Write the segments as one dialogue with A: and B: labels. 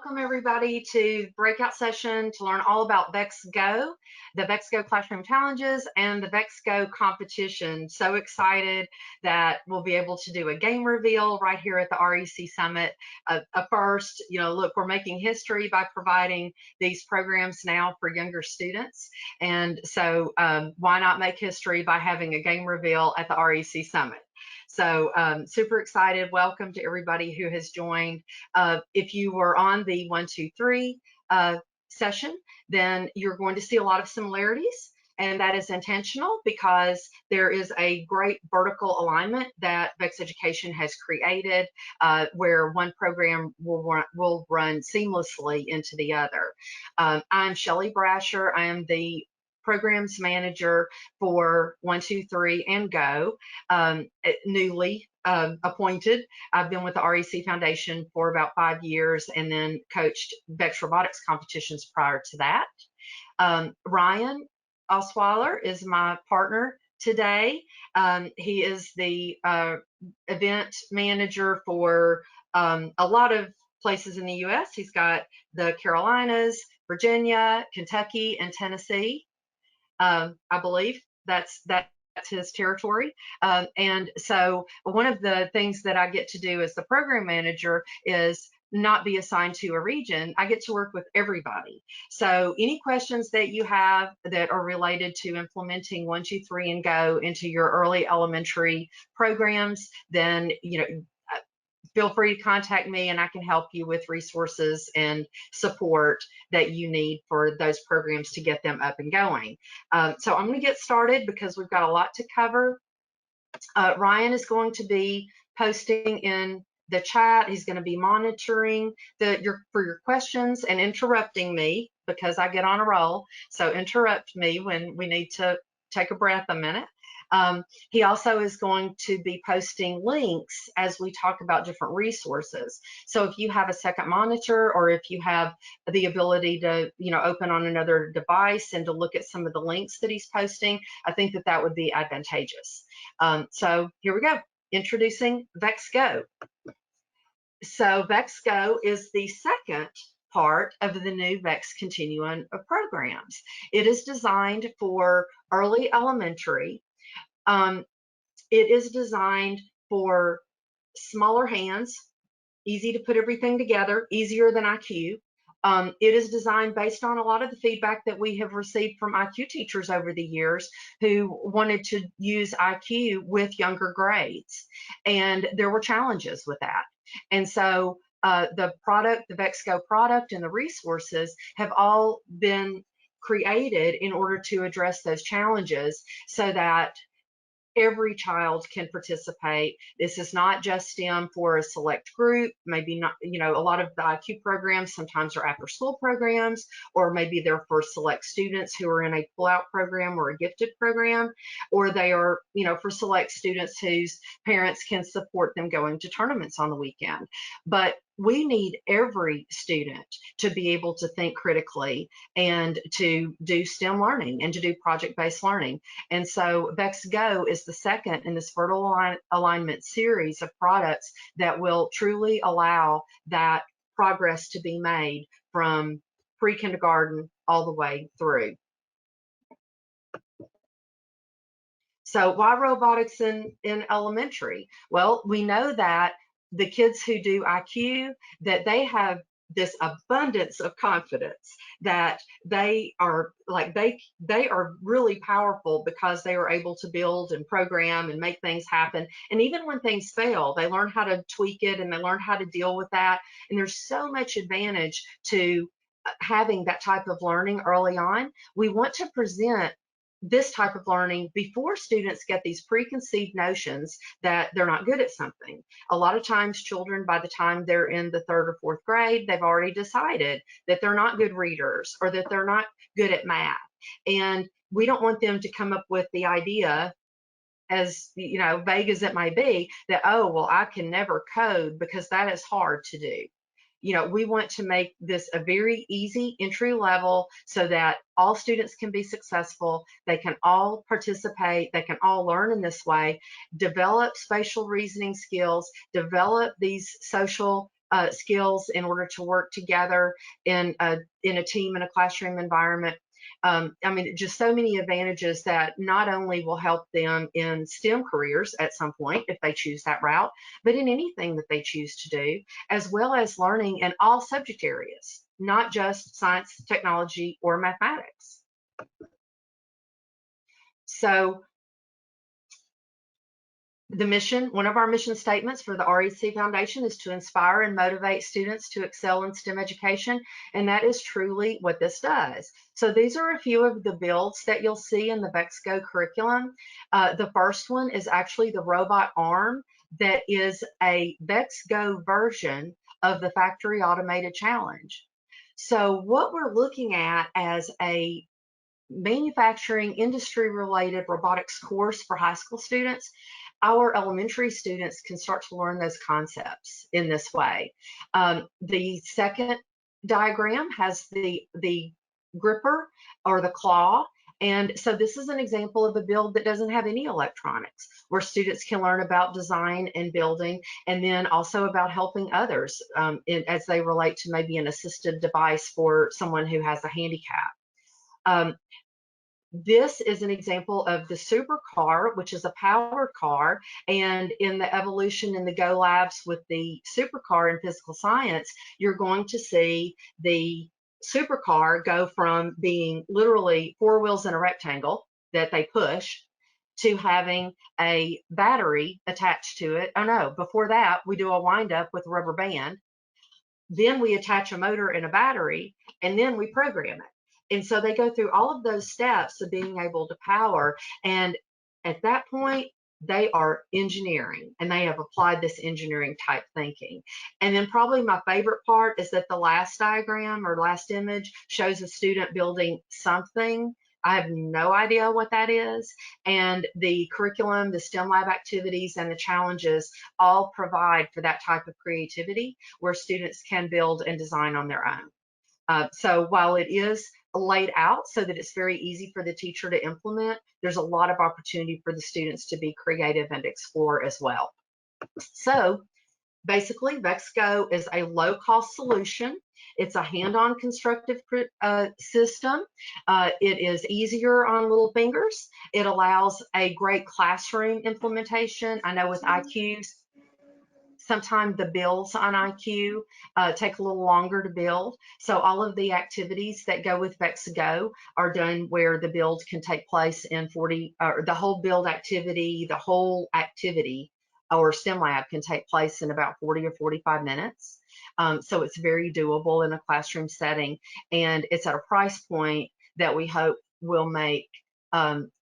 A: welcome everybody to breakout session to learn all about VexGo, the VexGo Classroom Challenges, and the VexGo competition. So excited that we'll be able to do a game reveal right here at the REC Summit. First, look, we're making history by providing these programs now for younger students. And so why not make history by having a game reveal at the REC Summit? So super excited. Welcome to everybody who has joined. If you were on the 1, 2, 3 session, then you're going to see a lot of similarities. And that is intentional because there is a great vertical alignment that Vex Education has created where one program will run seamlessly into the other. I'm Shelly Brasher. I am the programs manager for 1, 2, 3 and Go, newly appointed. I've been with the REC Foundation for about 5 years and then coached Vex Robotics competitions prior to that. Ryan Osweiler is my partner today. He is the event manager for a lot of places in the U.S. He's got the Carolinas, Virginia, Kentucky, and Tennessee. I believe that's his territory. And so one of the things that I get to do as the program manager is not be assigned to a region. I get to work with everybody. So any questions that you have that are related to implementing 1, 2, 3 and Go into your early elementary programs, then feel free to contact me and I can help you with resources and support that you need for those programs to get them up and going. So I'm going to get started because we've got a lot to cover. Ryan is going to be posting in the chat. He's going to be monitoring for your questions and interrupting me because I get on a roll. So interrupt me when we need to take a breath a minute. He also is going to be posting links as we talk about different resources. So if you have a second monitor or if you have the ability to, open on another device and to look at some of the links that he's posting, I think that would be advantageous. So here we go, introducing VexGo. So VexGo is the second part of the new Vex continuum of programs. It is designed for early elementary. It is designed for smaller hands, easy to put everything together, easier than IQ. It is designed based on a lot of the feedback that we have received from IQ teachers over the years who wanted to use IQ with younger grades. And there were challenges with that. And so the VexGo product and the resources have all been created in order to address those challenges so that every child can participate. This is not just STEM for a select group. Maybe not, a lot of the IQ programs sometimes are after school programs, or maybe they're for select students who are in a pull-out program or a gifted program, or they are, for select students whose parents can support them going to tournaments on the weekend. But we need every student to be able to think critically and to do STEM learning and to do project-based learning. And so VexGo is the second in this vertical alignment series of products that will truly allow that progress to be made from pre-kindergarten all the way through. So why robotics in elementary? Well, we know that the kids who do IQ, that they have this abundance of confidence that they are really powerful because they are able to build and program and make things happen. And even when things fail, they learn how to tweak it and they learn how to deal with that. And there's so much advantage to having that type of learning early on. We want to present this type of learning before students get these preconceived notions that they're not good at something. A lot of times children, by the time they're in the 3rd or 4th grade, they've already decided that they're not good readers or that they're not good at math. And we don't want them to come up with the idea, as vague as it may be, that, oh, well, I can never code because that is hard to do. We want to make this a very easy entry level so that all students can be successful. They can all participate. They can all learn in this way, develop spatial reasoning skills, develop these social skills in order to work together in a team in a classroom environment. I mean, just so many advantages that not only will help them in STEM careers at some point if they choose that route, but in anything that they choose to do, as well as learning in all subject areas, not just science, technology, or mathematics. So the mission, one of our mission statements for the REC Foundation is to inspire and motivate students to excel in STEM education, and that is truly what this does. So these are a few of the builds that you'll see in the VexGo curriculum. The first one is actually the robot arm that is a VexGo version of the Factory Automated Challenge. So what we're looking at as a manufacturing industry related robotics course for high school students, our elementary students can start to learn those concepts in this way. The second diagram has the gripper or the claw. And so this is an example of a build that doesn't have any electronics, where students can learn about design and building, and then also about helping others as they relate to maybe an assisted device for someone who has a handicap. This is an example of the supercar, which is a powered car. And in the evolution in the Go Labs with the supercar in physical science, you're going to see the supercar go from being literally four wheels in a rectangle that they push to having a battery attached to it. Oh no, before that, we do a wind up with a rubber band. Then we attach a motor and a battery, and then we program it. And so they go through all of those steps of being able to power. And at that point, they are engineering, and they have applied this engineering type thinking. And then probably my favorite part is that the last diagram or last image shows a student building something. I have no idea what that is. And the curriculum, the STEM lab activities, and the challenges all provide for that type of creativity where students can build and design on their own. So while it is laid out so that it's very easy for the teacher to implement, there's a lot of opportunity for the students to be creative and explore as well. So basically, VexGo is a low-cost solution. It's a hand-on constructive system. It is easier on little fingers. It allows a great classroom implementation. I know with IQ, sometimes the builds on IQ take a little longer to build. So all of the activities that go with VexGo are done where the build can take place in 40, or the whole build activity, the whole activity or STEM lab can take place in about 40 or 45 minutes. So it's very doable in a classroom setting, and it's at a price point that we hope will make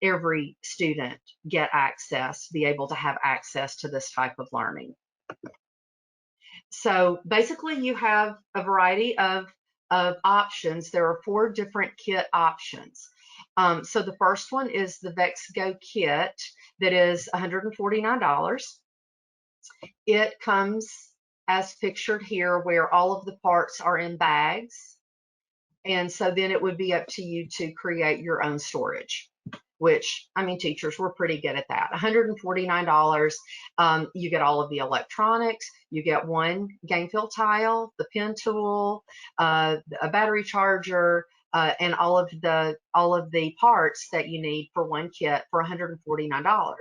A: every student get access, be able to have access to this type of learning. So basically you have a variety of options. There are 4 different kit options. So the first one is the VexGo kit that is $149. It comes as pictured here, where all of the parts are in bags. And so then it would be up to you to create your own storage, which, I mean, teachers were pretty good at that. $149, you get all of the electronics, you get one game fill tile, the pen tool, a battery charger, and all of the parts that you need for one kit for $149.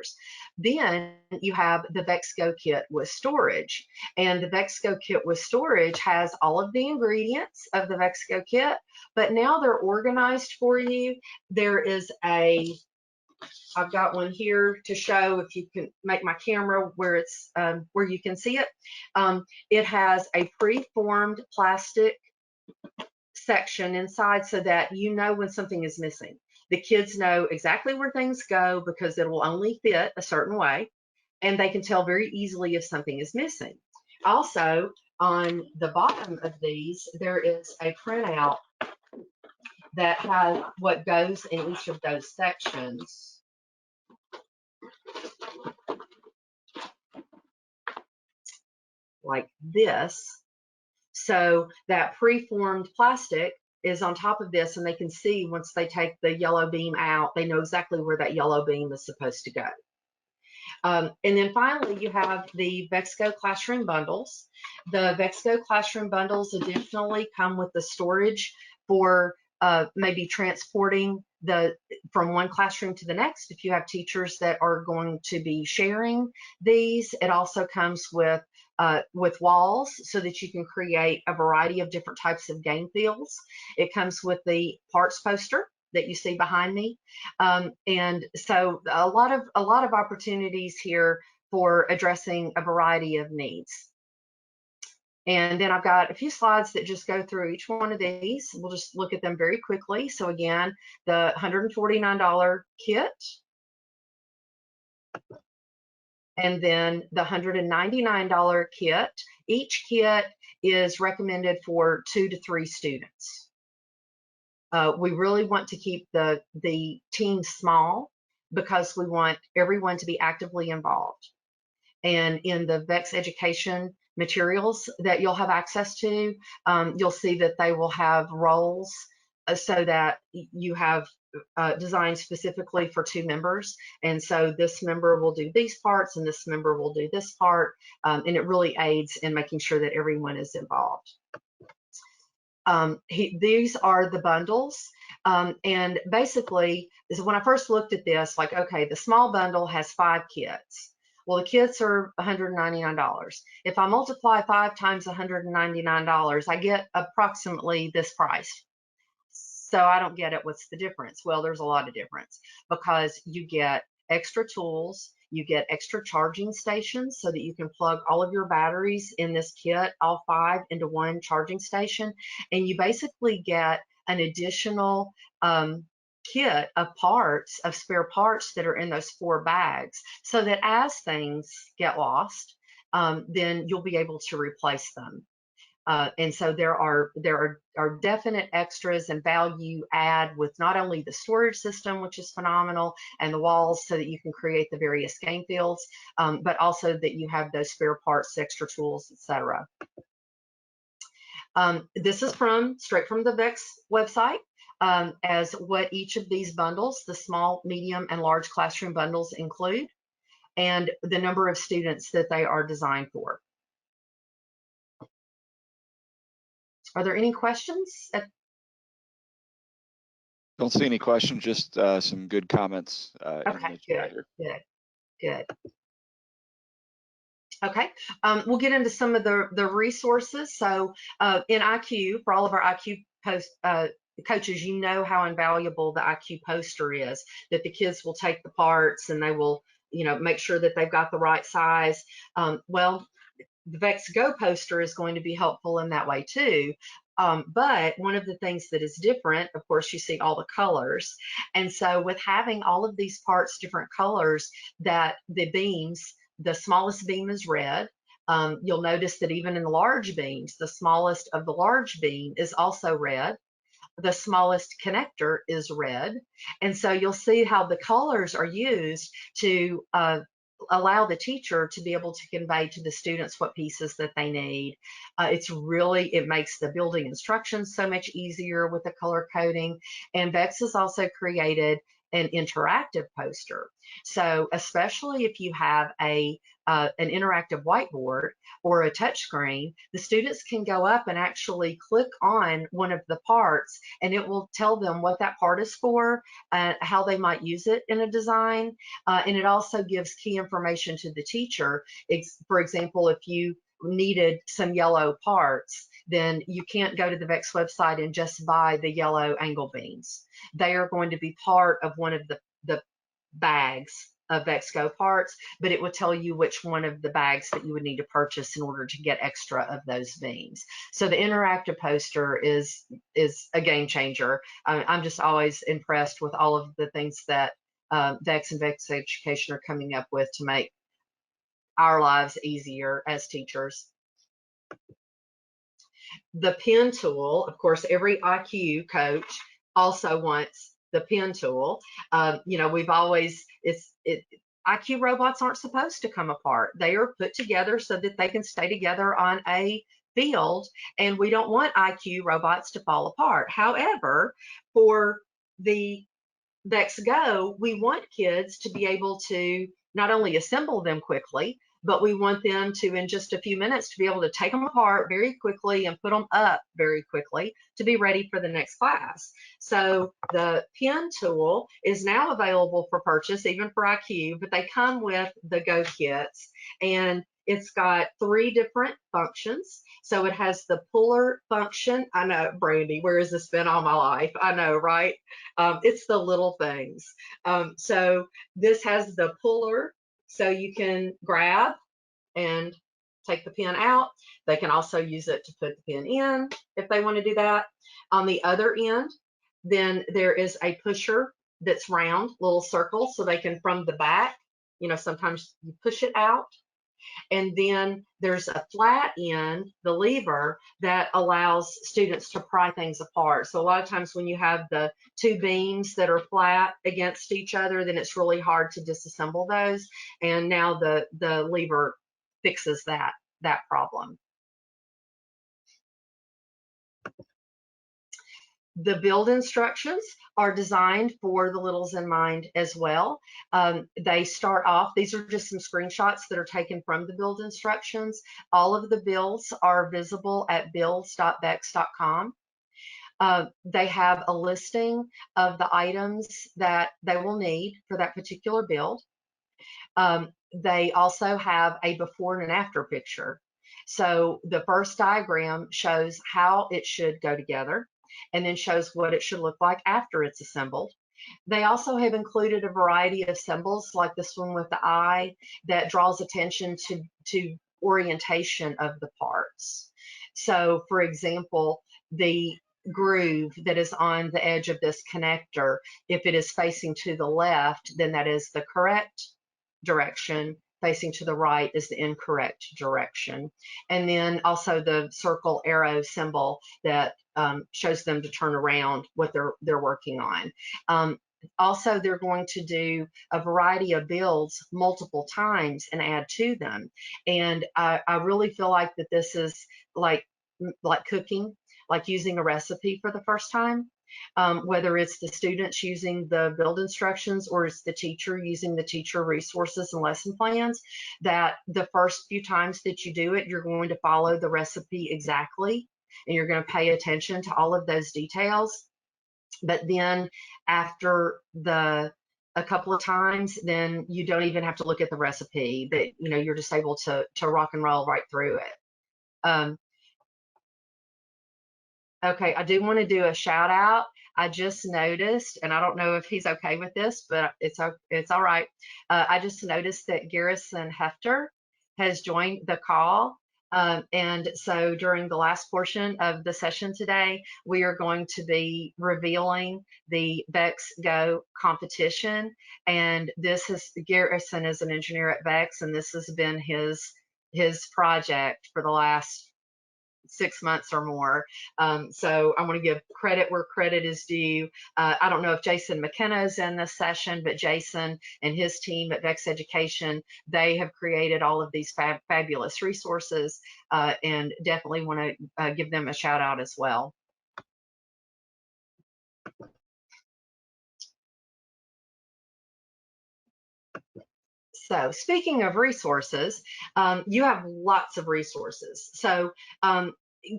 A: Then you have the VexGo kit with storage, and the VexGo kit with storage has all of the ingredients of the VexGo kit, but now they're organized for you. There is I've got one here to show, if you can make my camera where it's where you can see it. It has a pre-formed plastic section inside so that you know when something is missing. The kids know exactly where things go because it will only fit a certain way, and they can tell very easily if something is missing. Also, on the bottom of these, there is a printout that has what goes in each of those sections. Like this. So that preformed plastic is on top of this, and they can see once they take the yellow beam out, they know exactly where that yellow beam is supposed to go. And then finally, you have the VexGo Classroom Bundles. The VexGo Classroom Bundles additionally come with the storage for maybe transporting from one classroom to the next. If you have teachers that are going to be sharing these, it also comes with walls so that you can create a variety of different types of game fields. It comes with the parts poster that you see behind me. And so a lot of opportunities here for addressing a variety of needs. And then I've got a few slides that just go through each one of these. We'll just look at them very quickly. So again, the $149 kit, and then the $199 kit. Each kit is recommended for 2 to 3 students. We really want to keep the team small because we want everyone to be actively involved. And in the VEX education materials that you'll have access to, you'll see that they will have roles so that you have designed specifically for 2 members. And so this member will do these parts and this member will do this part. And it really aids in making sure that everyone is involved. These are the bundles. And basically, when I first looked at this, like, okay, the small bundle has 5 kits. Well, the kits are $199. If I multiply 5 times $199, I get approximately this price. So I don't get it. What's the difference? Well, there's a lot of difference because you get extra tools, you get extra charging stations so that you can plug all of your batteries in this kit, all 5 into one charging station, and you basically get an additional kit of parts, of spare parts that are in those 4 bags, so that as things get lost, then you'll be able to replace them. And so there are definite extras and value add with not only the storage system, which is phenomenal, and the walls so that you can create the various game fields, but also that you have those spare parts, extra tools, etc. This is straight from the VEX website. As what each of these bundles, the small, medium, and large classroom bundles include, and the number of students that they are designed for. Are there any questions?
B: Don't see any questions, just some good comments.
A: Okay, good. Okay, we'll get into some of the resources. So in IQ, for all of our IQ coaches, you know how invaluable the IQ poster is, that the kids will take the parts and they will, make sure that they've got the right size. Well, the VexGo poster is going to be helpful in that way too. But one of the things that is different, of course, you see all the colors. And so with having all of these parts, different colors, that the beams, the smallest beam is red. You'll notice that even in the large beams, the smallest of the large beam is also red. The smallest connector is red. And so you'll see how the colors are used to allow the teacher to be able to convey to the students what pieces that they need. It makes the building instructions so much easier with the color coding. And VEX has also created an interactive poster. So especially if you have an interactive whiteboard or a touch screen, the students can go up and actually click on one of the parts, and it will tell them what that part is for, how they might use it in a design, and it also gives key information to the teacher. For example, if you needed some yellow parts, then you can't go to the VEX website and just buy the yellow angle beams. They are going to be part of one of the bags of VexGo parts, but it will tell you which one of the bags that you would need to purchase in order to get extra of those beams. So the interactive poster is a game changer. I'm just always impressed with all of the things that VEX and VEX Education are coming up with to make our lives easier as teachers. The pen tool, of course, every IQ coach also wants the pen tool. We've always, IQ robots aren't supposed to come apart. They are put together so that they can stay together on a field, and we don't want IQ robots to fall apart. However, for the VexGo, we want kids to be able to not only assemble them quickly, but we want them to, in just a few minutes, to be able to take them apart very quickly and put them up very quickly to be ready for the next class. So the pen tool is now available for purchase, even for IQ, but they come with the Go kits, and it's got 3 different functions. So it has the puller function. I know, Brandy, where has this been all my life? I know, right? It's the little things. So this has the puller, so you can grab and take the pen out. They can also use it to put the pen in if they want to do that. On the other end, then there is a pusher that's round, little circle, so they can, from the back, sometimes you push it out. And then there's a flat end, the lever, that allows students to pry things apart. So a lot of times when you have the 2 beams that are flat against each other, then it's really hard to disassemble those. And now the lever fixes that problem. The build instructions are designed for the littles in mind as well. They start off, these are just some screenshots that are taken from the build instructions. All of the builds are visible at builds.bex.com. They have a listing of the items that they will need for that particular build. They also have a before and after picture. So the first diagram shows how it should go together, and then shows what it should look like after it's assembled. They also have included a variety of symbols, like this one with the eye, that draws attention to orientation of the parts. So, for example, the groove that is on the edge of this connector, if it is facing to the left, then that is the correct direction. Facing to the right is the incorrect direction. And then also the circle arrow symbol that shows them to turn around what they're working on. Also, they're going to do a variety of builds multiple times and add to them. And I really feel like that this is like cooking, like using a recipe for the first time. Whether it's the students using the build instructions or it's the teacher using the teacher resources and lesson plans, that the first few times that you do it, you're going to follow the recipe exactly, and you're going to pay attention to all of those details. But then after a couple of times, then you don't even have to look at the recipe, that you're just able to rock and roll right through it. Okay, I do want to do a shout out. I just noticed, and I don't know if he's okay with this, but it's all right. I just noticed that Garrison Hefter has joined the call. And so during the last portion of the session today, we are going to be revealing the VEX Go competition. And Garrison is an engineer at VEX, and this has been his project for the last 6 months or more. So I want to give credit where credit is due. I don't know if Jason McKenna is in this session, but Jason and his team at VEX Education, they have created all of these fabulous resources, and definitely want to give them a shout out as well. So speaking of resources, you have lots of resources. So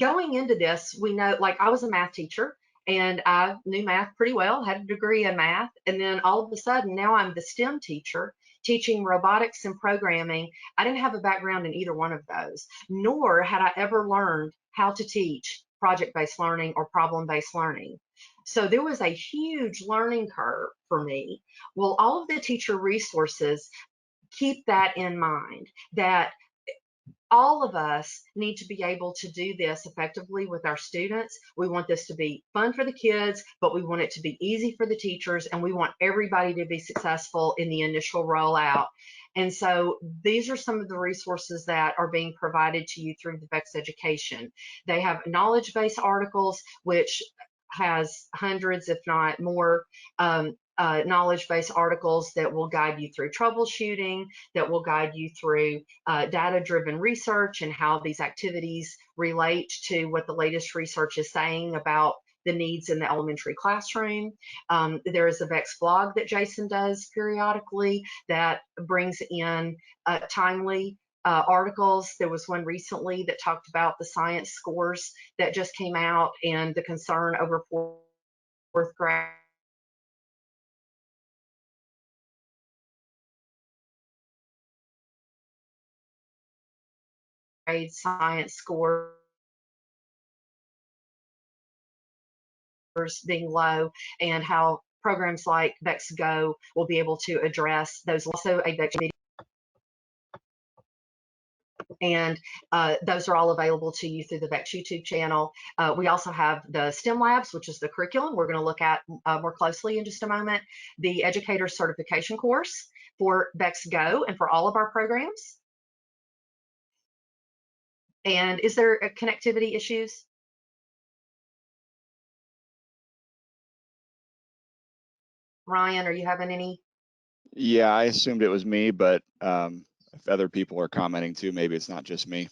A: going into this, we know, like, I was a math teacher and I knew math pretty well, had a degree in math. And then all of a sudden, now I'm the STEM teacher teaching robotics and programming. I didn't have a background in either one of those, nor had I ever learned how to teach project-based learning or problem-based learning. So there was a huge learning curve for me. Well, all of the teacher resources keep that in mind, that all of us need to be able to do this effectively with our students. We want this to be fun for the kids, but we want it to be easy for the teachers, and we want everybody to be successful in the initial rollout. And so these are some of the resources that are being provided to you through the VEX Education. They have knowledge-based articles, which has hundreds, if not more, knowledge-based articles that will guide you through troubleshooting, that will guide you through data-driven research and how these activities relate to what the latest research is saying about the needs in the elementary classroom. There is a VEX blog that Jason does periodically that brings in timely articles. There was one recently that talked about the science scores that just came out and the concern over fourth grade science scores being low, and how programs like VEX Go will be able to address those. Also a VEX video, and those are all available to you through the VEX YouTube channel. We also have the STEM Labs, which is the curriculum we're going to look at more closely in just a moment, the Educator Certification course for VEX Go and for all of our programs. And is there connectivity issues? Ryan, are you having any?
B: Yeah, I assumed it was me, but if other people are commenting too, maybe it's not just me.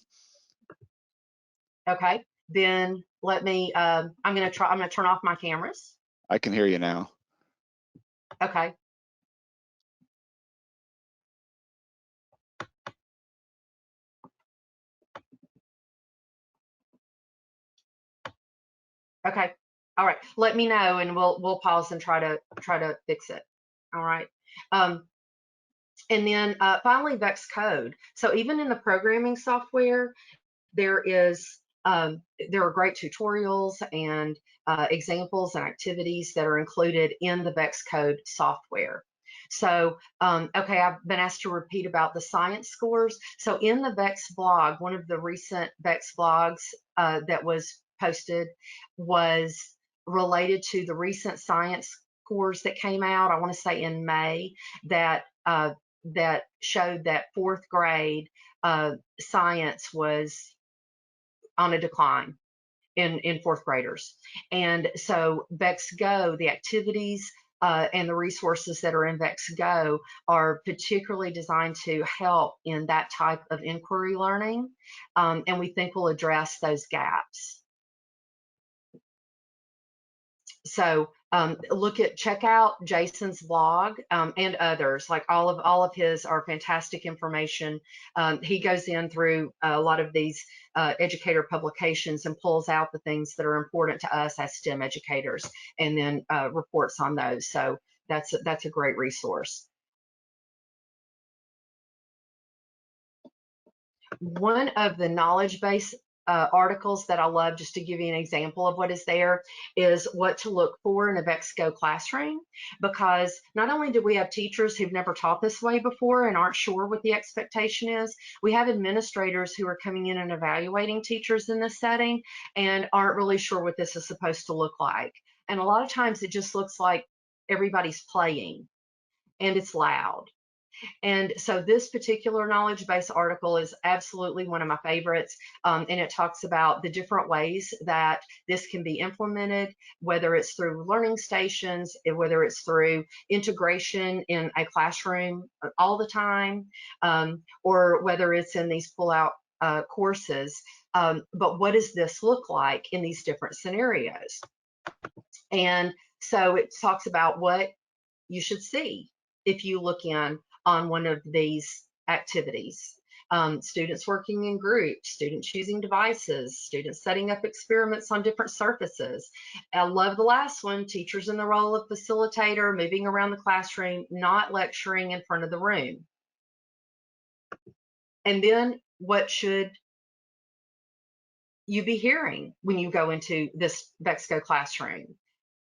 A: Okay, then let me, I'm gonna turn off my cameras.
B: I can hear you now.
A: Okay. Okay. All right. Let me know and we'll pause and try to fix it. All right. And then finally, VEX Code. So even in the programming software, there are great tutorials and examples and activities that are included in the VEX Code software. So, okay, I've been asked to repeat about the science scores. So in the VEX blog, one of the recent VEX blogs that was posted was related to the recent science scores that came out, I want to say in May, that that showed that fourth grade science was on a decline in fourth graders. And so VEX Go, the activities and the resources that are in VEX Go are particularly designed to help in that type of inquiry learning. And we think will address those gaps. So check out Jason's blog and others. Like all of his are fantastic information. He goes in through a lot of these educator publications and pulls out the things that are important to us as STEM educators, and then reports on those. So that's a great resource. One of the knowledge base articles that I love, just to give you an example of what is there, is what to look for in a VEX Go classroom, because not only do we have teachers who've never taught this way before and aren't sure what the expectation is, we have administrators who are coming in and evaluating teachers in this setting and aren't really sure what this is supposed to look like. And a lot of times it just looks like everybody's playing and it's loud. And so this particular knowledge base article is absolutely one of my favorites. And it talks about the different ways that this can be implemented, whether it's through learning stations, whether it's through integration in a classroom all the time, or whether it's in these pull-out courses. But what does this look like in these different scenarios? And so it talks about what you should see if you look in on one of these activities. Students working in groups, students using devices, students setting up experiments on different surfaces. I love the last one, teachers in the role of facilitator, moving around the classroom, not lecturing in front of the room. And then what should you be hearing when you go into this VEX Go classroom?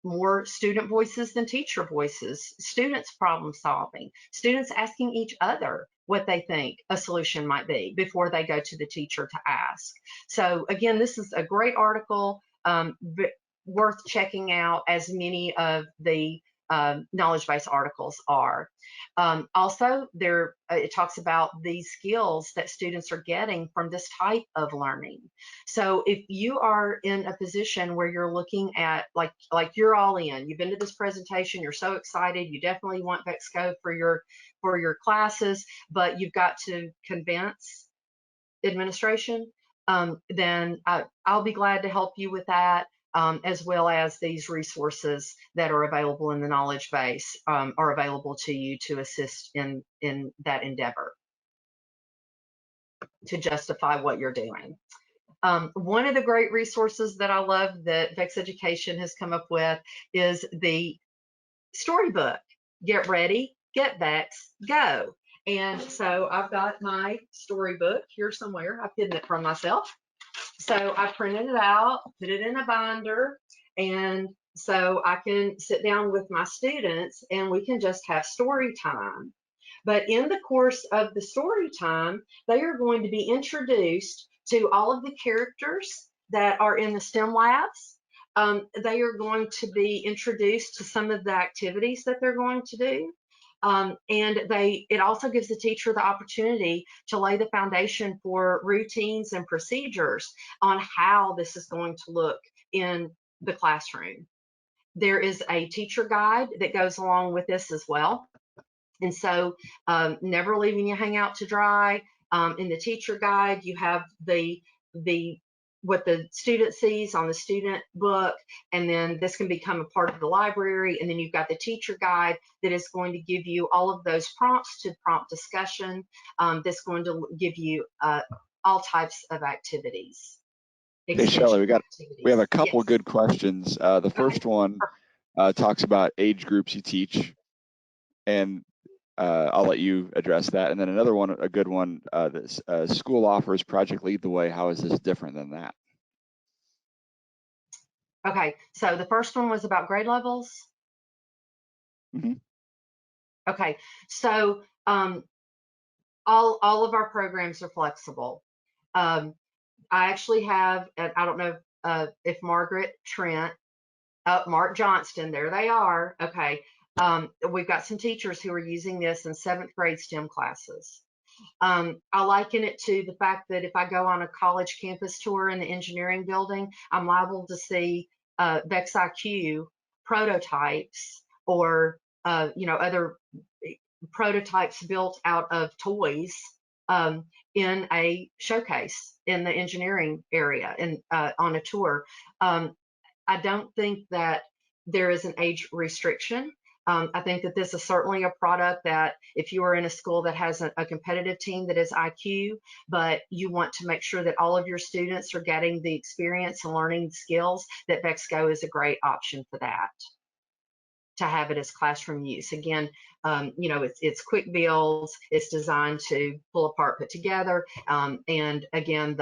A: More student voices than teacher voices, students problem solving, students asking each other what they think a solution might be before they go to the teacher to ask. So again, this is a great article, worth checking out, as many of the knowledge base articles are. Also, it talks about the skills that students are getting from this type of learning. So if you are in a position where you're looking at, like you're all in, you've been to this presentation, you're so excited, you definitely want VEX Go for your classes, but you've got to convince administration, then I'll be glad to help you with that. as well as these resources that are available in the knowledge base are available to you to assist in that endeavor to justify what you're doing. One of the great resources that I love that VEX Education has come up with is the storybook. Get ready, get VEX, go. And so I've got my storybook here somewhere. I've hidden it from myself. So I printed it out, put it in a binder, and so I can sit down with my students and we can just have story time. But in the course of the story time, they are going to be introduced to all of the characters that are in the STEM labs. They are going to be introduced to some of the activities that they're going to do. And it also gives the teacher the opportunity to lay the foundation for routines and procedures on how this is going to look in the classroom. There is a teacher guide that goes along with this as well. And so never leaving you hang out to dry. In the teacher guide, you have what the student sees on the student book, and then this can become a part of the library. And then you've got the teacher guide that is going to give you all of those prompts to prompt discussion. That's going to give you all types of activities.
B: Hey, Shelley, we have a couple
A: Yes.
B: good questions. The first one talks about age groups you teach, and I'll let you address that. And then another one, a good one, this school offers Project Lead the Way. How is this different than that?
A: Okay, so the first one was about grade levels.
B: Mm-hmm.
A: Okay, so all of our programs are flexible. I actually have, and I don't know if Margaret Trent, Mark Johnston, there they are. Okay, we've got some teachers who are using this in 7th grade STEM classes. I liken it to the fact that if I go on a college campus tour in the engineering building, I'm liable to see VEX IQ prototypes or other prototypes built out of toys in a showcase in the engineering area and on a tour. I don't think that there is an age restriction. I think that this is certainly a product that if you are in a school that has a competitive team that is IQ, but you want to make sure that all of your students are getting the experience and learning skills, that VEX Go is a great option for that, to have it as classroom use. Again, it's quick builds, it's designed to pull apart, put together. And again,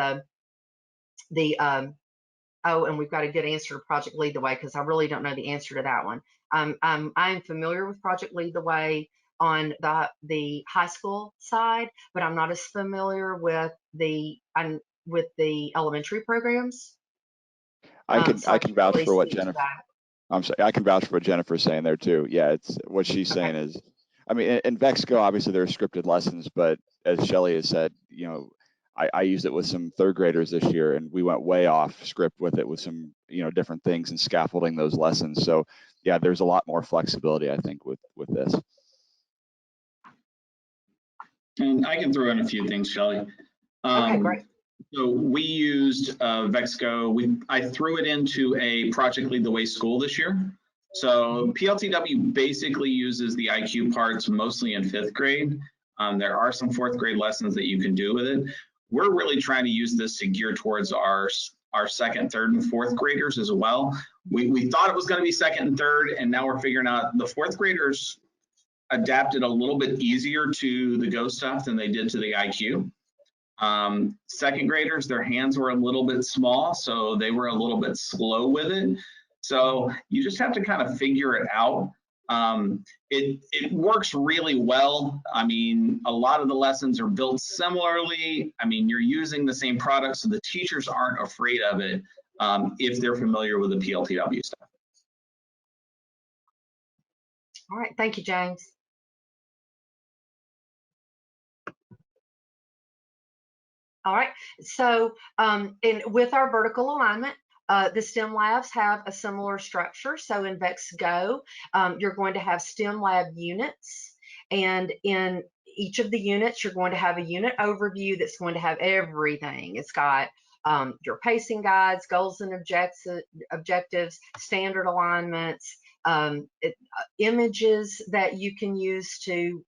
A: oh, and we've got a good answer to Project Lead the Way, because I really don't know the answer to that one. I'm familiar with Project Lead the Way on the high school side, but I'm not as familiar with the elementary programs.
B: I can vouch
A: really
B: for what Jennifer. I'm sorry, I can vouch for what Jennifer's saying there too. Yeah, it's what she's saying is, I mean, in VEX Go, obviously there are scripted lessons, but as Shelley has said, I used it with some 3rd graders this year, and we went way off script with it with some, different things and scaffolding those lessons. So yeah, there's a lot more flexibility, I think, with this.
C: And I can throw in a few things, Shelley.
A: Okay, great.
C: So we used VEX Go. I threw it into a Project Lead the Way school this year. So PLTW basically uses the IQ parts mostly in 5th grade. There are some 4th grade lessons that you can do with it. We're really trying to use this to gear towards our 2nd, 3rd, and 4th graders as well. We thought it was going to be 2nd and 3rd, and now we're figuring out the 4th graders adapted a little bit easier to the Go stuff than they did to the IQ. 2nd graders, their hands were a little bit small, so they were a little bit slow with it. So you just have to kind of figure it out. It works really well. I mean, a lot of the lessons are built similarly. I mean, you're using the same product, so the teachers aren't afraid of it if they're familiar with the PLTW stuff.
A: All right, thank you, James. All right, so with our vertical alignment, the STEM labs have a similar structure. So in VEX Go, you're going to have STEM lab units, and in each of the units, you're going to have a unit overview that's going to have everything. It's got your pacing guides, goals and objectives, standard alignments, images that you can use to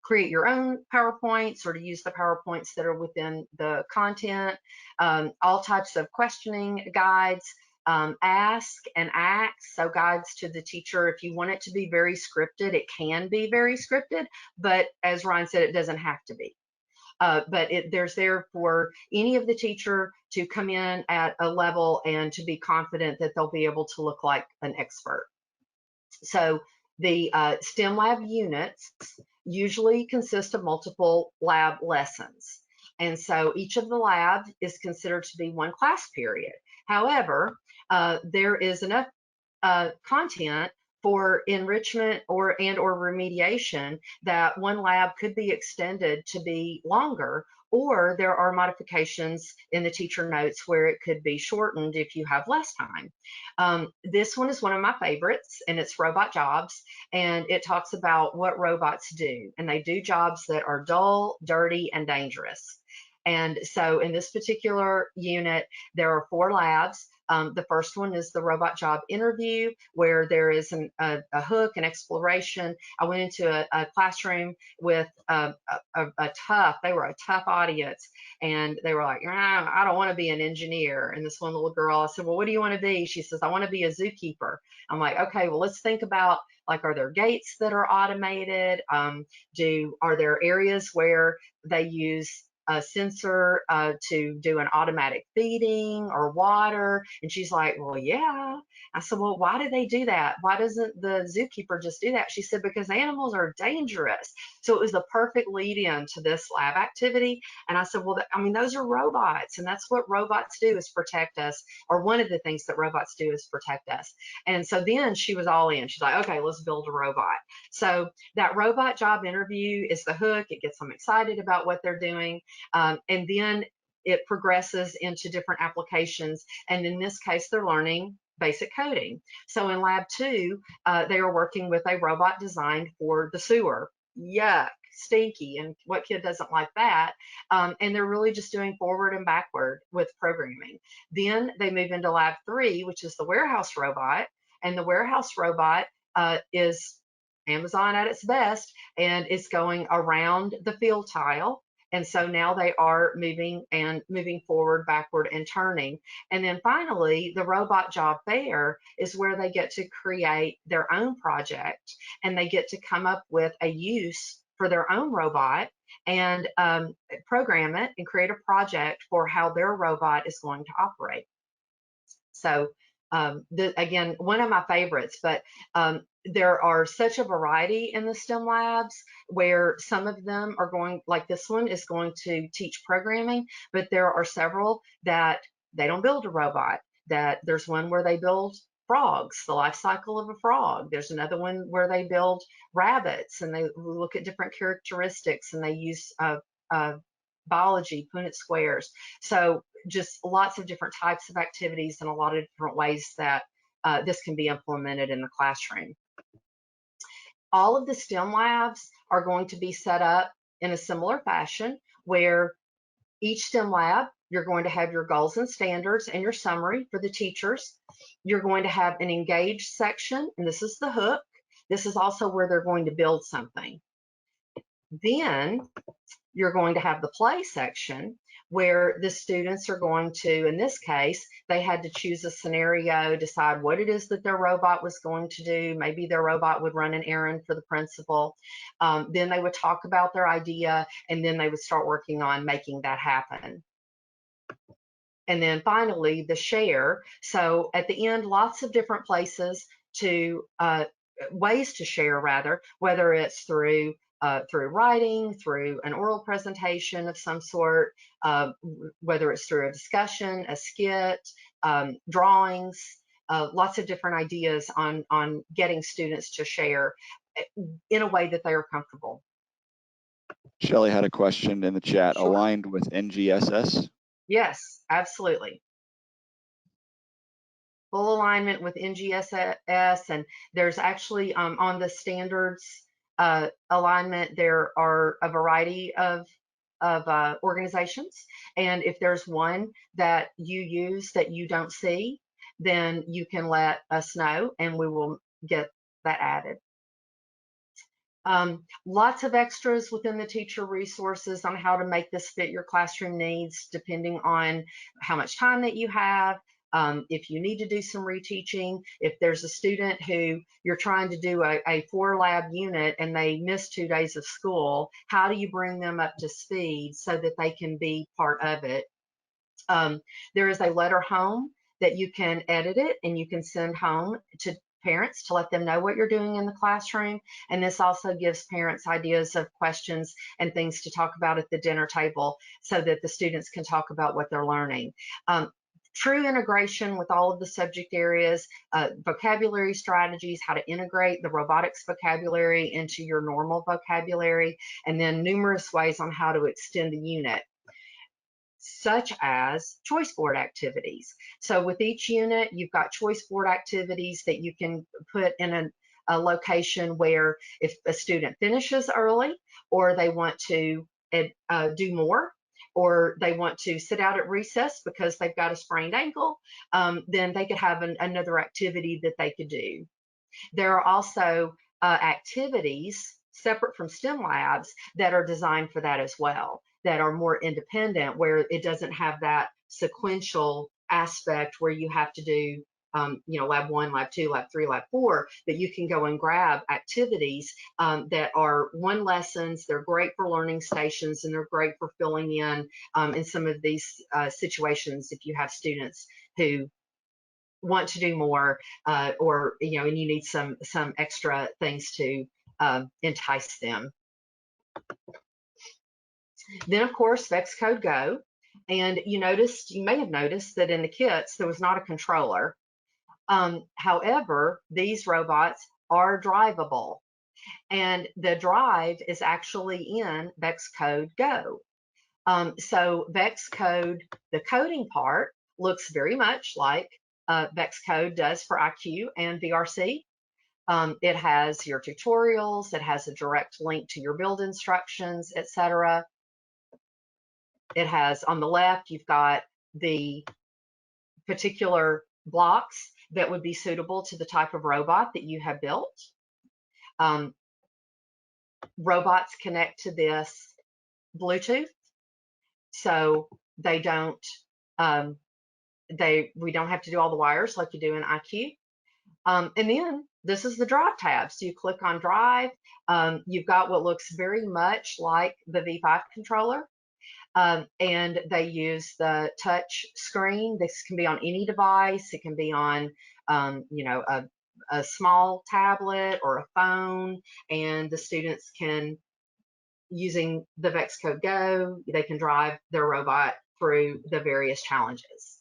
A: create your own PowerPoints or to use the PowerPoints that are within the content, all types of questioning guides, ask and act, so guides to the teacher. If you want it to be very scripted, it can be very scripted, but as Ryan said, it doesn't have to be. But there's there for any of the teacher to come in at a level and to be confident that they'll be able to look like an expert. So the STEM lab units usually consist of multiple lab lessons. And so each of the labs is considered to be one class period. However, there is enough content for enrichment or remediation that one lab could be extended to be longer, or there are modifications in the teacher notes where it could be shortened if you have less time. This one is one of my favorites, and it's Robot Jobs, and it talks about what robots do, and they do jobs that are dull, dirty, and dangerous. And so in this particular unit, there are 4 labs. The first one is the robot job interview, where there is a hook, an exploration. I went into a classroom with they were a tough audience, and they were like, I don't want to be an engineer. And this one little girl, I said, well, what do you want to be? She says, I want to be a zookeeper. I'm like, okay, well, let's think about, like, are there gates that are automated? Are there areas where they use a sensor to do an automatic feeding or water? And she's like, well, yeah. I said, well, why do they do that? Why doesn't the zookeeper just do that? She said, because animals are dangerous. So it was the perfect lead in to this lab activity. And I said, well, I mean, those are robots, and that's what robots do, is protect us, or one of the things that robots do is protect us. And so then she was all in. She's like, okay, let's build a robot. So that robot job interview is the hook. It gets them excited about what they're doing. And then it progresses into different applications. And in this case, they're learning basic coding. So in lab 2, they are working with a robot designed for the sewer. Yuck, stinky, and what kid doesn't like that? And they're really just doing forward and backward with programming. Then they move into lab 3, which is the warehouse robot. And the warehouse robot is Amazon at its best, and it's going around the field tile. And so now they are moving forward, backward, and turning. And then finally, the robot job fair is where they get to create their own project, and they get to come up with a use for their own robot and program it and create a project for how their robot is going to operate. So again, one of my favorites, but there are such a variety in the STEM labs, where some of them are going, like this one is going to teach programming, but there are several that they don't build a robot. That there's one where they build frogs, the life cycle of a frog. There's another one where they build rabbits, and they look at different characteristics, and they use biology, Punnett squares. So just lots of different types of activities and a lot of different ways that this can be implemented in the classroom. All of the STEM labs are going to be set up in a similar fashion, where each STEM lab, you're going to have your goals and standards and your summary for the teachers. You're going to have an engage section, and this is the hook. This is also where they're going to build something. Then you're going to have the play section, where the students are going to, in this case, they had to choose a scenario, decide what it is that their robot was going to do. Maybe their robot would run an errand for the principal. Then they would talk about their idea, and then they would start working on making that happen. And then finally, the share. So at the end, lots of different places to, ways to share rather, whether it's through writing, through an oral presentation of some sort, whether it's through a discussion, a skit, drawings, lots of different ideas on getting students to share in a way that they are comfortable.
B: Shelley had a question in the chat.
A: Sure.
B: Aligned with NGSS? Yes,
A: absolutely. Full alignment with NGSS, and there's actually on the standards alignment, there are a variety of organizations. And if there's one that you use that you don't see, then you can let us know and we will get that added. Lots of extras within the teacher resources on how to make this fit your classroom needs, depending on how much time that you have. If you need to do some reteaching, if there's a student who you're trying to do a 4-lab unit and they miss 2 days of school, how do you bring them up to speed so that they can be part of it? There is a letter home that you can edit it and you can send home to parents to let them know what you're doing in the classroom. And this also gives parents ideas of questions and things to talk about at the dinner table so that the students can talk about what they're learning. True integration with all of the subject areas, vocabulary strategies, how to integrate the robotics vocabulary into your normal vocabulary, and then numerous ways on how to extend the unit, such as choice board activities. So with each unit, you've got choice board activities that you can put in a location where if a student finishes early, or they want to do more, or they want to sit out at recess because they've got a sprained ankle, then they could have another activity that they could do. There are also activities separate from STEM labs that are designed for that as well, that are more independent, where it doesn't have that sequential aspect where you have to do lab 1, lab 2, lab 3, lab 4, that you can go and grab activities that are 1 lessons. They're great for learning stations, and they're great for filling in some of these situations if you have students who want to do more, or and you need some extra things to entice them. Then of course VexCode Go, and you may have noticed that in the kits there was not a controller. However, these robots are drivable, and the drive is actually in VexCode Go. So VexCode, the coding part, looks very much like VexCode does for IQ and VRC. It has your tutorials, it has a direct link to your build instructions, etc. It has, on the left, you've got the particular blocks that would be suitable to the type of robot that you have built. Robots connect to this Bluetooth, so they don't we don't have to do all the wires like you do in IQ. And then this is the drive tab. So you click on drive. You've got what looks very much like the V5 controller. And they use the touch screen. This can be on any device. It can be on, a small tablet or a phone, and the students can, using the VexCode Go, they can drive their robot through the various challenges.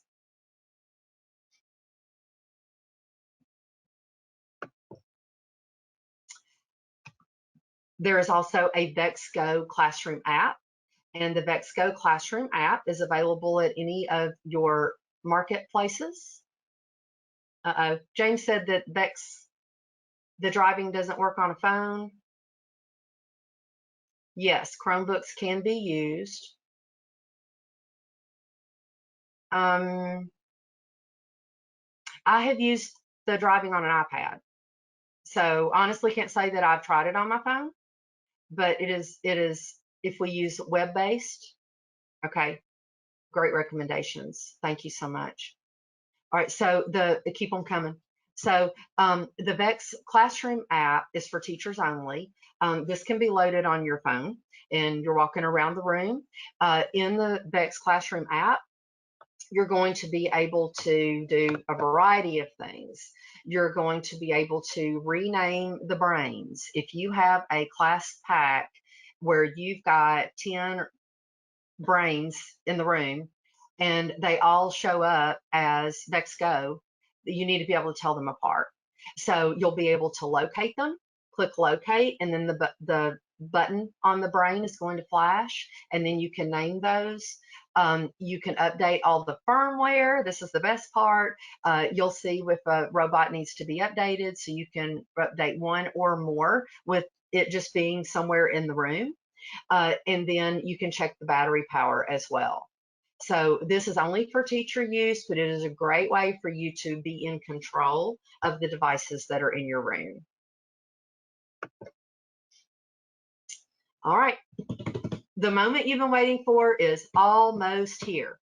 A: There is also a VexGo Classroom app, and the VexGo Classroom app is available at any of your marketplaces. James said that the driving doesn't work on a phone. Yes, Chromebooks can be used. I have used the driving on an iPad, so honestly can't say that I've tried it on my phone, but it is if we use web-based. Okay, great recommendations. Thank you so much. All right, so keep on coming. So the Vex Classroom app is for teachers only. This can be loaded on your phone, and you're walking around the room. In the Vex Classroom app, you're going to be able to do a variety of things. You're going to be able to rename the brains. If you have a class pack where you've got 10 brains in the room and they all show up as VexGo, you need to be able to tell them apart. So you'll be able to locate them, click locate, and then the button on the brain is going to flash, and then you can name those. You can update all the firmware. This is the best part. You'll see if a robot needs to be updated, so you can update one or more with it just being somewhere in the room. And then you can check the battery power as well. So this is only for teacher use, but it is a great way for you to be in control of the devices that are in your room. All right, the moment you've been waiting for is almost here.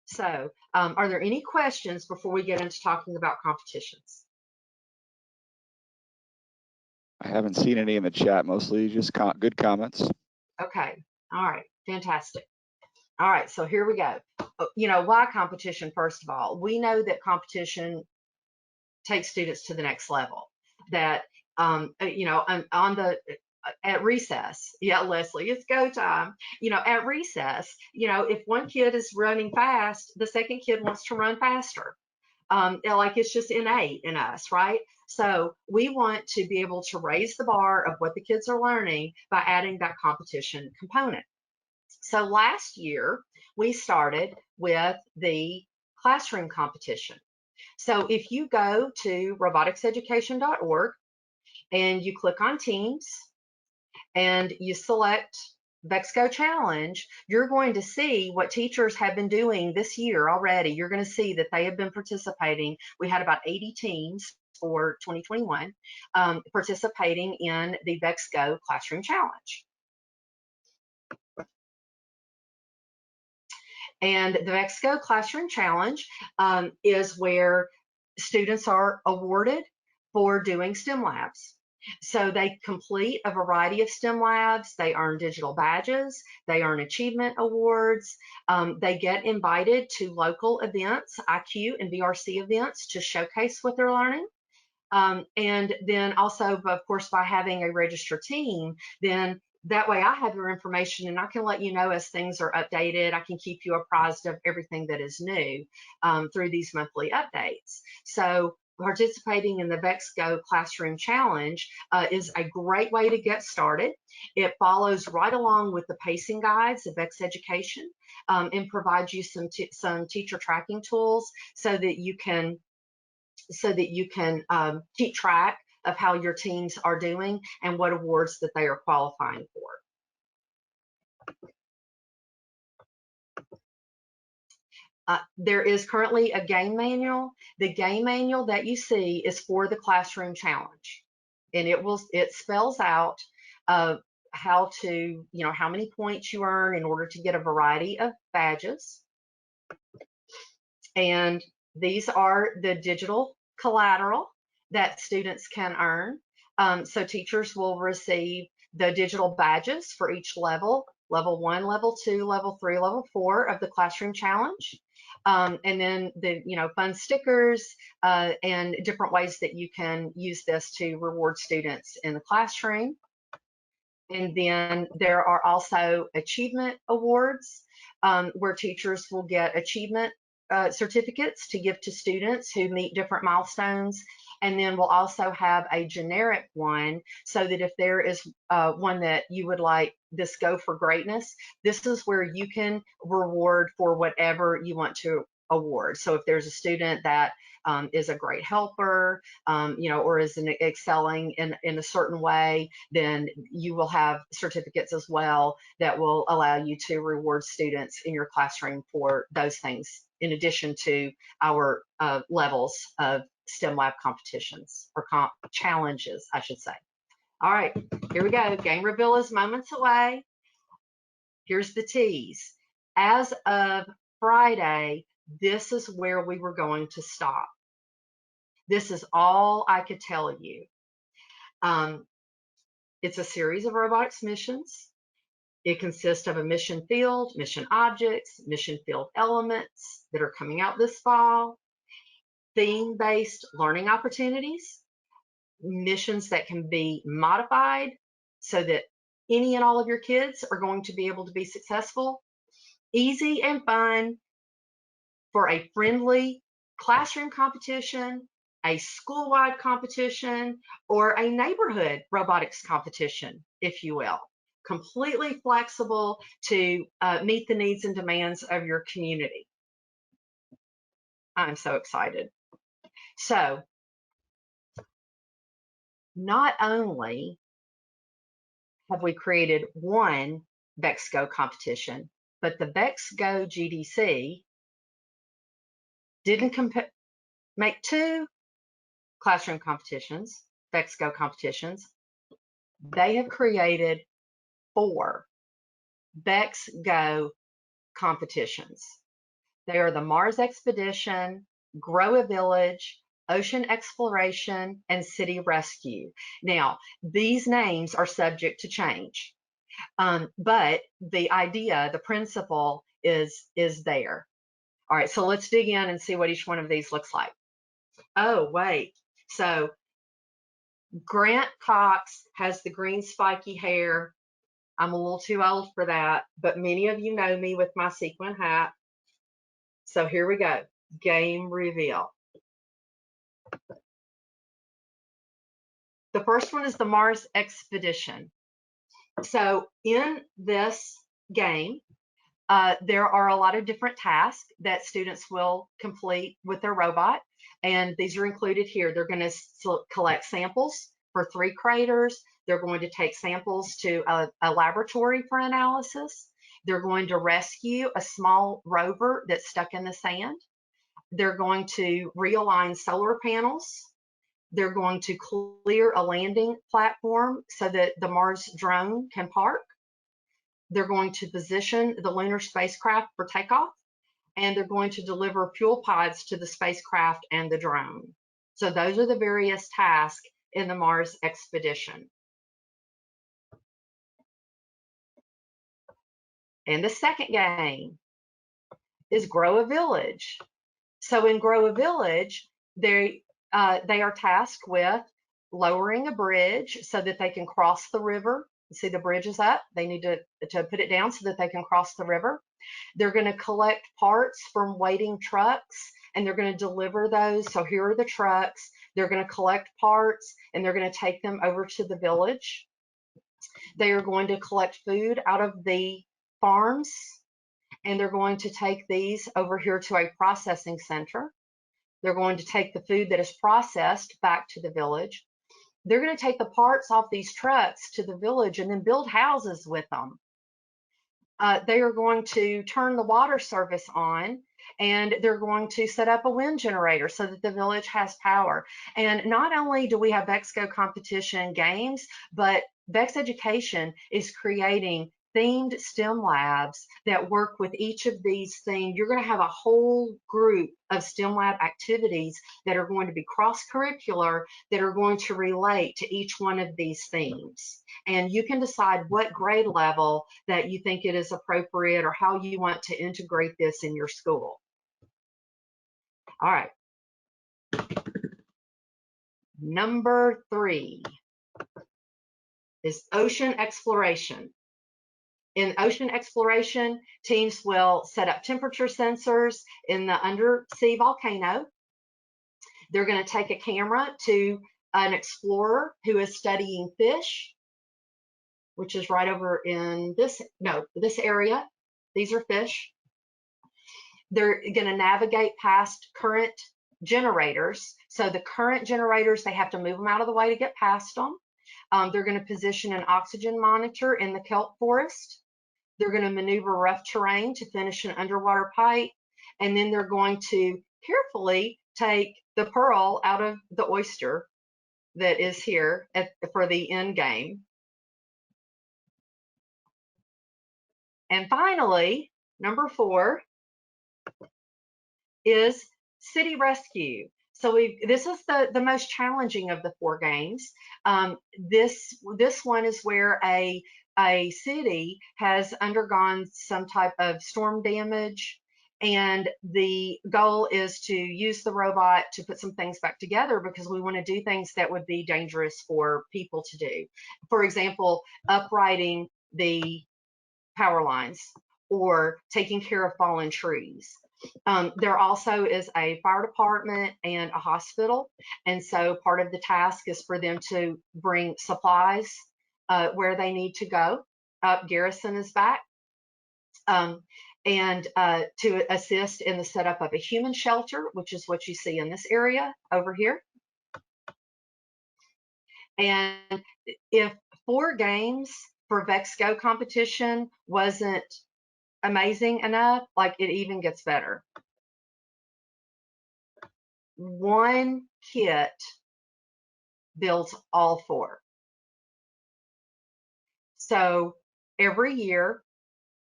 A: So are there any questions before we get into talking about competitions?
B: I haven't seen any in the chat, mostly just good comments.
A: Okay, all right, fantastic. All right, so here we go. You know, why competition, first of all? We know that competition takes students to the next level. That, you know, at recess, yeah, Leslie, it's go time. You know, at recess, you know, if one kid is running fast, the second kid wants to run faster. Like it's just innate in us, right? So we want to be able to raise the bar of what the kids are learning by adding that competition component. So last year, we started with the classroom competition. So if you go to roboticseducation.org and you click on Teams and you select VexGo Challenge, you're going to see what teachers have been doing this year already. You're going to see that they have been participating. We had about 80 teams for 2021 participating in the VexGo Classroom Challenge. And the VexGo Classroom Challenge is where students are awarded for doing STEM labs. So they complete a variety of STEM labs, they earn digital badges, they earn achievement awards, they get invited to local events, IQ and VRC events, to showcase what they're learning. And then also, of course, by having a registered team, then that way I have your information and I can let you know as things are updated. I can keep you apprised of everything that is new through these monthly updates. So participating in the VexGo Classroom Challenge is a great way to get started. It follows right along with the pacing guides of Vex Education and provides you some teacher tracking tools so that you can keep track of how your teams are doing and what awards that they are qualifying for. There is currently a game manual. The game manual that you see is for the Classroom Challenge, and it spells out how to, you know, how many points you earn in order to get a variety of badges. And these are the digital collateral that students can earn. So teachers will receive the digital badges for each level, level 1, level 2, level 3, level 4 of the Classroom Challenge. And then the, you know, fun stickers and different ways that you can use this to reward students in the classroom. And then there are also achievement awards where teachers will get achievement certificates to give to students who meet different milestones. And then we'll also have a generic one so that if there is one that you would like this Go for Greatness, this is where you can reward for whatever you want to award. So if there's a student that is a great helper, you know, or is excelling in a certain way, then you will have certificates as well that will allow you to reward students in your classroom for those things, in addition to our levels of STEM lab competitions or challenges, I should say. All right, here we go. Game reveal is moments away. Here's the tease. As of Friday, this is where we were going to stop. This is all I could tell you. It's a series of robotics missions. It consists of a mission field, mission objects, mission field elements that are coming out this fall, theme-based learning opportunities, missions that can be modified so that any and all of your kids are going to be able to be successful, easy and fun for a friendly classroom competition, a school-wide competition, or a neighborhood robotics competition, if you will. Completely flexible to meet the needs and demands of your community. I'm so excited. So, not only have we created one VexGo competition, but the VexGo GDC didn't make 2 classroom competitions, VexGo competitions. They have created 4 VexGo competitions. They are the Mars Expedition, Grow a Village, Ocean Exploration, and City Rescue. Now, these names are subject to change, but the idea, the principle is there. All right, so let's dig in and see what each one of these looks like. Oh, wait. So Grant Cox has the green spiky hair. I'm a little too old for that, but many of you know me with my sequin hat. So here we go. Game reveal. The first one is the Mars Expedition. So in this game, there are a lot of different tasks that students will complete with their robot, and these are included here. They're going to collect samples for 3 craters. They're going to take samples to a laboratory for analysis. They're going to rescue a small rover that's stuck in the sand. They're going to realign solar panels. They're going to clear a landing platform so that the Mars drone can park. They're going to position the lunar spacecraft for takeoff, and they're going to deliver fuel pods to the spacecraft and the drone. So those are the various tasks in the Mars Expedition. And the second game is Grow a Village. So in Grow a Village, they are tasked with lowering a bridge so that they can cross the river. You see the bridge is up. They need to put it down so that they can cross the river. They're going to collect parts from waiting trucks, and they're going to deliver those. So here are the trucks. They're going to collect parts, and they're going to take them over to the village. They are going to collect food out of the farms, and they're going to take these over here to a processing center. They're going to take the food that is processed back to the village. They're going to take the parts off these trucks to the village and then build houses with them. They are going to turn the water service on, and they're going to set up a wind generator so that the village has power. And not only do we have VexGo competition games, but Vex Education is creating themed STEM labs that work with each of these themes. You're going to have a whole group of STEM lab activities that are going to be cross-curricular, that are going to relate to each one of these themes. And you can decide what grade level that you think it is appropriate or how you want to integrate this in your school. All right. Number 3 is ocean exploration. In ocean exploration, teams will set up temperature sensors in the undersea volcano. They're going to take a camera to an explorer who is studying fish, which is right over in this area. These are fish. They're going to navigate past current generators. So the current generators, they have to move them out of the way to get past them. They're going to position an oxygen monitor in the kelp forest. They're going to maneuver rough terrain to finish an underwater pipe. And then they're going to carefully take the pearl out of the oyster that is here for the end game. And finally, number 4 is City Rescue. So this is the most challenging of the 4 games. This one is where a city has undergone some type of storm damage, and the goal is to use the robot to put some things back together, because we want to do things that would be dangerous for people to do. For example, uprighting the power lines or taking care of fallen trees. There also is a fire department and a hospital, and so part of the task is for them to bring supplies where they need to go. Garrison is back, and to assist in the setup of a human shelter, which is what you see in this area over here. And if 4 games for Vex Go competition wasn't amazing enough, like it even gets better. One kit builds all 4. So every year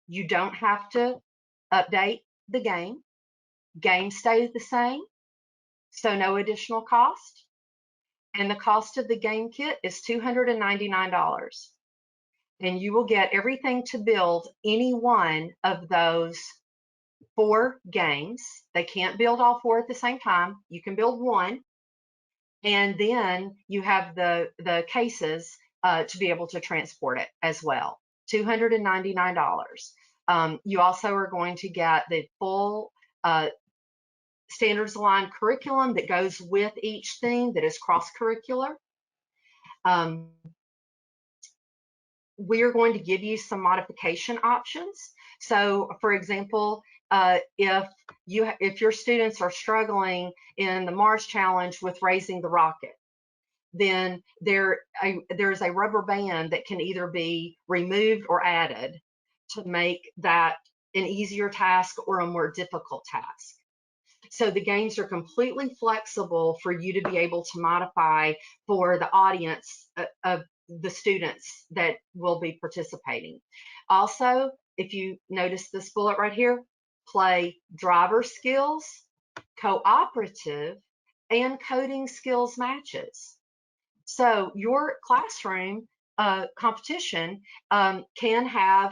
A: you don't have to update the game. Game stays the same, so no additional cost. And the cost of the game kit is $299. And you will get everything to build any one of those 4 games. They can't build all 4 at the same time. You can build one. And then you have the cases to be able to transport it as well. $299. You also are going to get the full standards aligned curriculum that goes with each thing that is cross-curricular. We are going to give you some modification options. So for example, if your students are struggling in the Mars challenge with raising the rocket, then there's a rubber band that can either be removed or added to make that an easier task or a more difficult task. So the games are completely flexible for you to be able to modify for the audience of the students that will be participating. Also, if you notice this bullet right here, play driver skills, cooperative, and coding skills matches. So your classroom competition can have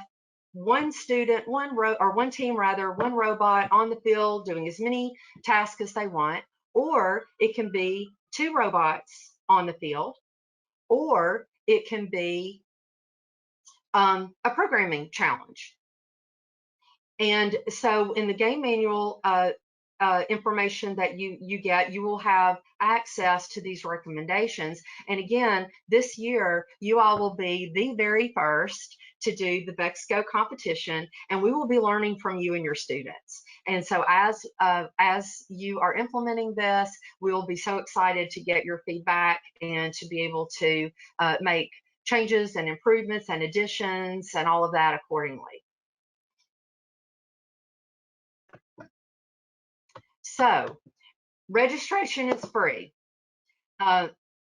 A: one student, one team rather, one robot on the field doing as many tasks as they want, or it can be 2 robots on the field, or it can be a programming challenge. And so in the game manual information that you get, you will have access to these recommendations. And again, this year, you all will be the very first to do the Vex Go competition, and we will be learning from you and your students. And so as you are implementing this, we will be so excited to get your feedback and to be able to make changes and improvements and additions and all of that accordingly. So registration is free.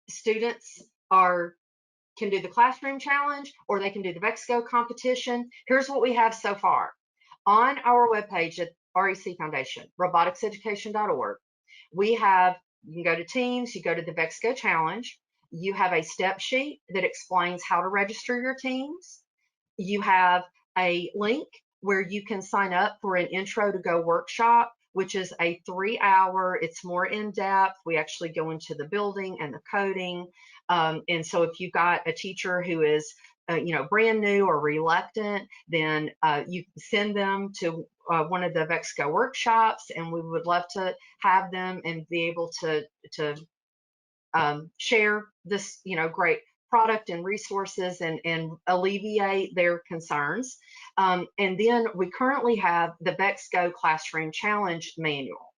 A: Students can do the classroom challenge, or they can do the Vex Go competition. Here's what we have so far. On our webpage at REC Foundation, roboticseducation.org, you can go to Teams, you go to the Vex Go challenge, you have a step sheet that explains how to register your teams. You have a link where you can sign up for an Intro to Go workshop, which is a 3-hour, it's more in-depth. We actually go into the building and the coding. And so if you've got a teacher who is brand new or reluctant, then you send them to one of the Vex Go workshops, and we would love to have them and be able to share this great product and resources and alleviate their concerns. And then we currently have the Vex Go Classroom Challenge Manual.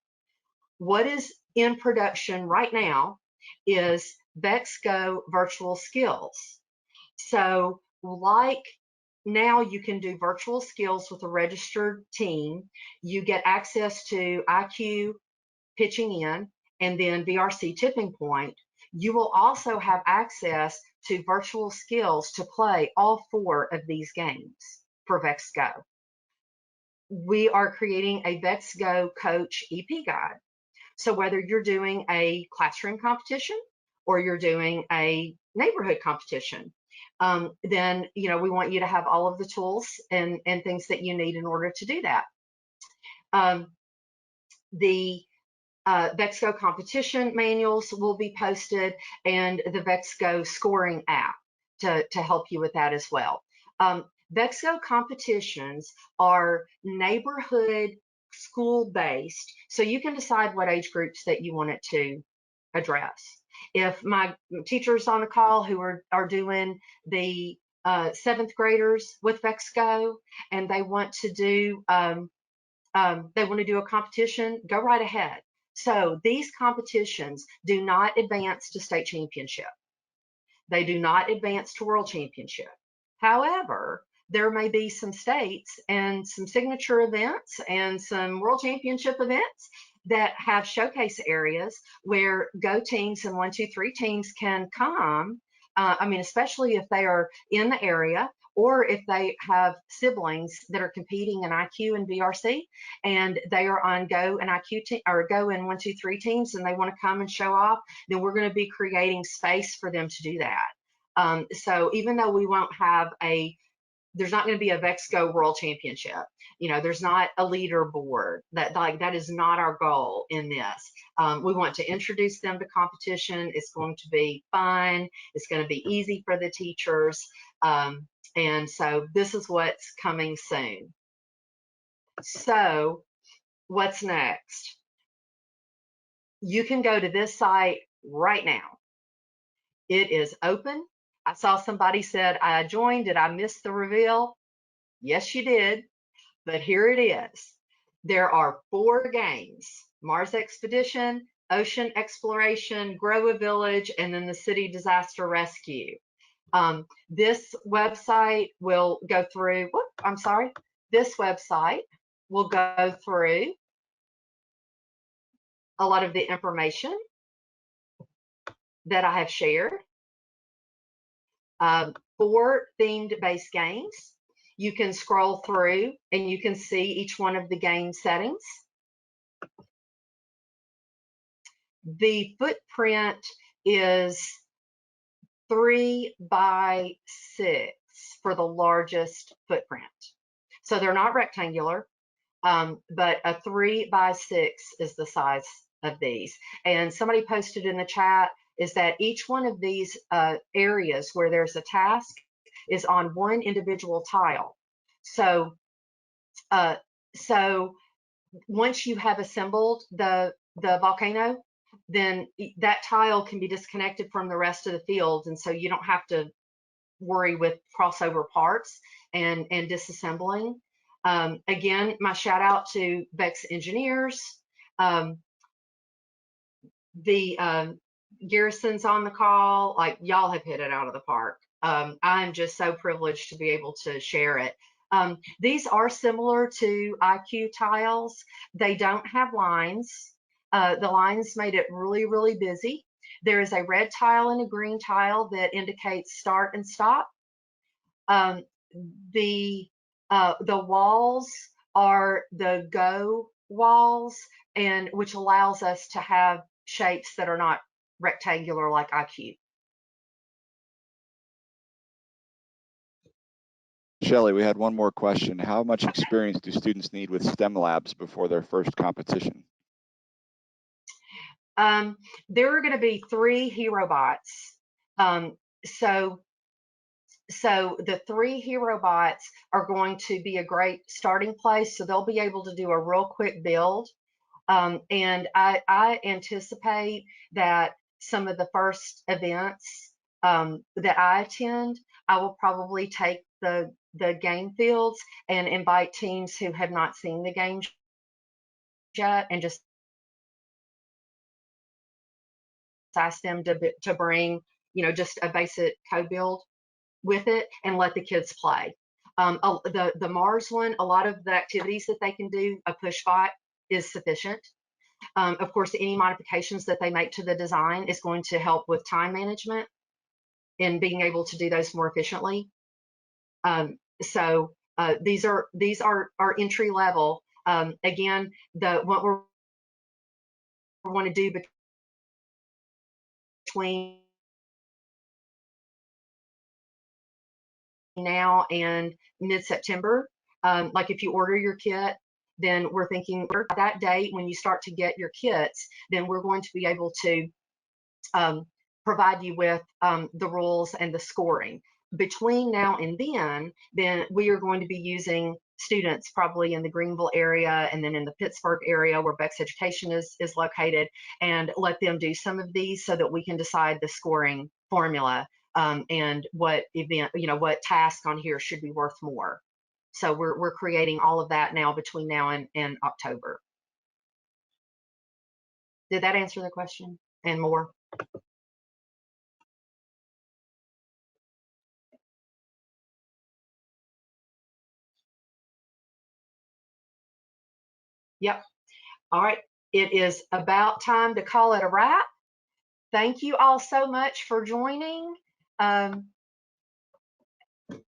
A: What is in production right now is Vex Go Virtual Skills. So like now you can do virtual skills with a registered team. You get access to IQ pitching in and then VRC tipping point. You will also have access to virtual skills to play all 4 of these games for Vex Go. We are creating a Vex Go Coach EP guide. So whether you're doing a classroom competition or you're doing a neighborhood competition, then we want you to have all of the tools and things that you need in order to do that. The Vex Go competition manuals will be posted, and the Vex Go scoring app to help you with that as well. Vex Go competitions are neighborhood school-based, so you can decide what age groups that you want it to address. If my teachers on the call who are doing the 7th graders with Vex Go and they want to do a competition, go right ahead. So these competitions do not advance to state championship. They do not advance to world championship. However, there may be some states and some signature events and some world championship events that have showcase areas where Go teams and 1, 2, 3 teams can come. I mean, especially if they are in the area or if they have siblings that are competing in IQ and VRC and they are on Go and IQ or Go and 1, 2, 3 teams and they want to come and show off, then we're going to be creating space for them to do that. So even though we won't have there's not going to be a VexGo World Championship. There's not a leaderboard. That is not our goal in this. We want to introduce them to competition. It's going to be fun. It's going to be easy for the teachers. And so this is what's coming soon. So what's next? You can go to this site right now. It is open. I saw somebody said, I joined. Did I miss the reveal? Yes, you did. But here it is. There are 4 games: Mars Expedition, Ocean Exploration, Grow a Village, and then the City Disaster Rescue. This website will go through, this website will go through a lot of the information that I have shared. 4 themed based games. You can scroll through and you can see each one of the game settings. The footprint is 3 by 6 for the largest footprint. So they're not rectangular, but a 3 by 6 is the size of these. And somebody posted in the chat is that each one of these areas where there's a task is on one individual tile. So once you have assembled the volcano, then that tile can be disconnected from the rest of the field, and so you don't have to worry with crossover parts and disassembling. Again, my shout out to Vex engineers. The Garrison's on the call. Like, y'all have hit it out of the park. I'm just so privileged to be able to share it. These are similar to IQ tiles. They don't have lines. The lines made it really, really busy. There is a red tile and a green tile that indicates start and stop. The walls are the Go walls, and which allows us to have shapes that are not rectangular like IQ.
B: Shelly, we had one more question. How much experience do students need with STEM labs before their first competition?
A: There are going to be 3 hero bots. So the 3 hero bots are going to be a great starting place. So they'll be able to do a real quick build. And I anticipate that some of the first events that I attend, I will probably take the game fields and invite teams who have not seen the games yet and just ask them to bring, just a basic code build with it and let the kids play. The Mars one, a lot of the activities that they can do, a push bot is sufficient. Of course, any modifications that they make to the design is going to help with time management and being able to do those more efficiently. So these are our entry level. Again, what we want to do between now and mid-September, like if you order your kit, then we're thinking that date when you start to get your kits, then we're going to be able to provide you with the rules and the scoring. Between now and then we are going to be using students probably in the Greenville area and then in the Pittsburgh area where Vex Education is located, and let them do some of these so that we can decide the scoring formula and what event, what task on here should be worth more. So we're creating all of that now between now and October. Did that answer the question and more? Yep. All right. It is about time to call it a wrap. Thank you all so much for joining.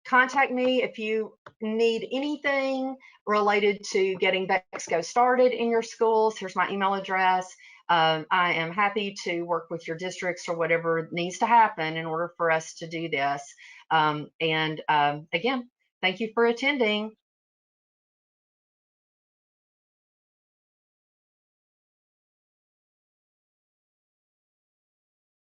A: Contact me if you need anything related to getting VexGo started in your schools. Here's my email address. I am happy to work with your districts or whatever needs to happen in order for us to do this. Again, thank you for attending.